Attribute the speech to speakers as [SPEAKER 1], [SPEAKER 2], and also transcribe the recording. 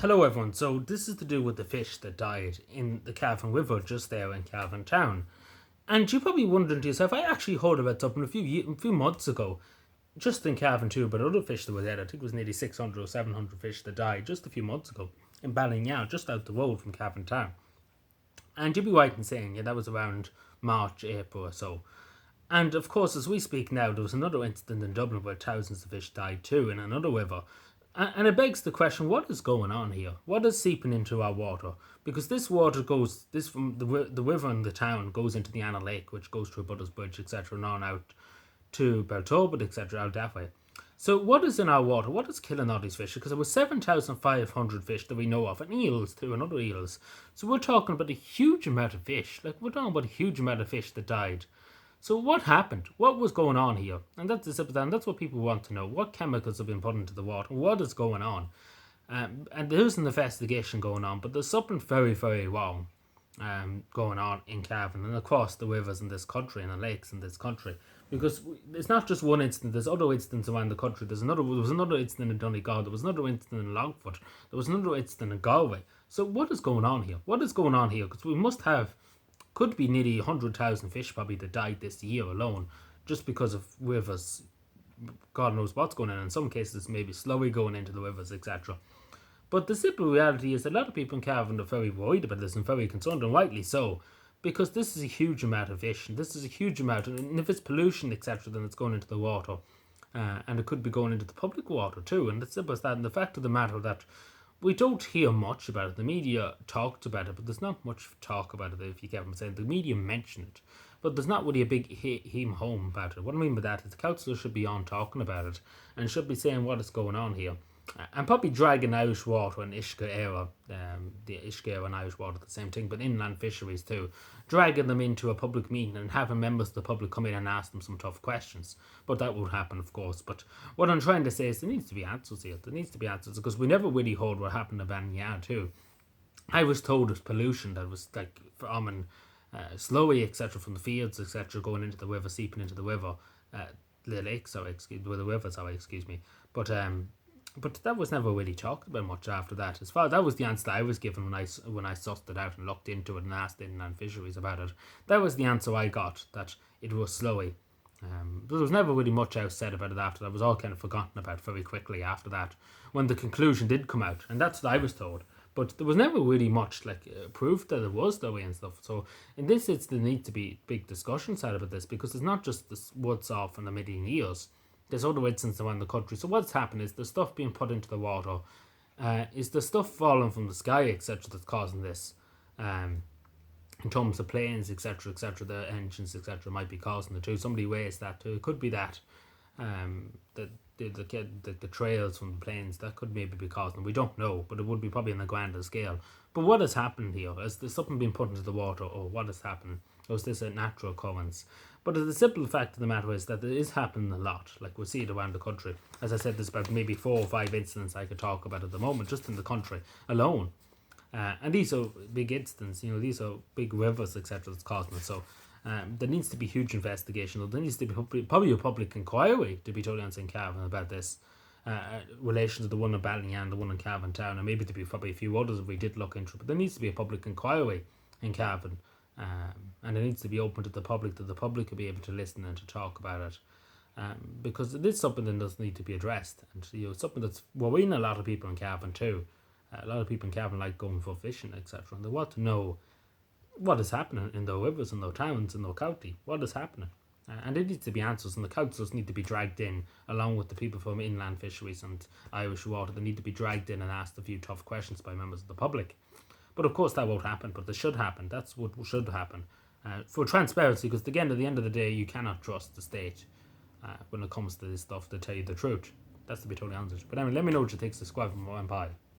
[SPEAKER 1] Hello everyone, so this is to do with the fish that died in the Cavan River just there in Cavan Town. And you're probably wondering to yourself, I actually heard about something a few months ago, just in Cavan too, but other fish that were dead. I think it was nearly 600 or 700 fish that died just a few months ago in Ballinyow, just out the road from Cavan Town. And you'd be right in saying, yeah, that was around March, April or so. And of course, as we speak now, there was another incident in Dublin where thousands of fish died too in another river. And it begs the question: what is going on here? What is seeping into our water? Because this water goes, this from the river in the town goes into the Anna Lake, which goes through Butters Bridge, etc., and on out to Beltobin, etc., out that way. So what is in our water? What is killing all these fish? Because there was 7,500 fish that we know of, and eels too, and other eels. So we're talking about a huge amount of fish. Like, we're talking about a huge amount of fish that died. So what happened? What was going on here? And that's the simple and that's what people want to know. What chemicals have been put into the water? What is going on? And there's an investigation going on, but there's something very, very wrong going on in Cavan and across the rivers in this country and the lakes in this country. Because it's not just one incident, there's other incidents around the country. There was another incident in Donegal, there was another incident in Longford, there was another incident in Galway. So what is going on here? What is going on here? Because we must have could be nearly 100,000 fish probably that died this year alone just because of rivers. God knows what's going on. In some cases, maybe slowly going into the rivers, etc. But the simple reality is a lot of people in Cavan are very worried about this and very concerned, and rightly so, because this is a huge amount of fish, and this is a huge amount, and if it's pollution, etc., then it's going into the water, and it could be going into the public water too, and it's simple as that, and the fact of the matter that we don't hear much about it. The media talked about it, but there's not much talk about it, if you get what I'm saying. The media mention it, but there's not really a big home about it. What I mean by that is the council should be on talking about it and should be saying what is going on here. And probably dragging Irish water and Ishka era, the Ishka era and Irish water, the same thing, but inland fisheries too. Dragging them into a public meeting and having members of the public come in and ask them some tough questions. But that won't happen, of course. But what I'm trying to say is there needs to be answers here. There needs to be answers because we never really heard what happened to Banyard too. I was told it was pollution that was like from slowly, etc., from the fields, etc., going into the river, seeping into the river, the lake, sorry, the river, sorry, excuse me. But that was never really talked about much after that. As far that was the answer I was given when I sussed it out and looked into it and asked inland fisheries about it. That was the answer I got, that it was slowy. But there was never really much else said about it after that. It was all kind of forgotten about very quickly after that, when the conclusion did come out, and that's what I was told. But there was never really much proof that it was slowy and stuff. So in this, there needs to be big discussions out about this because it's not just the woods off in a million years. There's other incidents around the country. So what's happened is the stuff being put into the water, is the stuff falling from the sky, etc., that's causing this. In terms of planes, etc., the engines, etc., might be causing it too. Somebody weighs that too. It could be that the trails from the planes, that could maybe be causing it. We don't know, but it would be probably on a grander scale. But what has happened here? Is there something being put into the water, or what has happened? Or is this a natural occurrence? But the simple fact of the matter is that it is happening a lot. Like, we see it around the country. As I said, there's about maybe 4 or 5 incidents I could talk about at the moment, just in the country alone. And these are big incidents, these are big rivers, etc., that's causing it. So there needs to be huge investigation. There needs to be probably a public inquiry, to be totally honest, in Cavan about this, relation to the one in Ballinyan and the one in Cavan Town, and maybe to be probably a few others if we did look into it. But there needs to be a public inquiry in Cavan, and it needs to be open to the public, that the public will be able to listen and to talk about it. Because it is something that does need to be addressed, and something that's worrying a lot of people in Cavan too. A lot of people in Cavan like going for fishing, etc., and they want to know what is happening in their rivers, in their towns, in their county. What is happening? And it needs to be answers, and the councils need to be dragged in, along with the people from inland fisheries and Irish water. They need to be dragged in and asked a few tough questions by members of the public. But of course that won't happen, but it should happen. That's what should happen. For transparency, because again, at the end of the day, you cannot trust the state when it comes to this stuff to tell you the truth. That's to be totally honest. But anyway, let me know what you think. Subscribe for more Empire.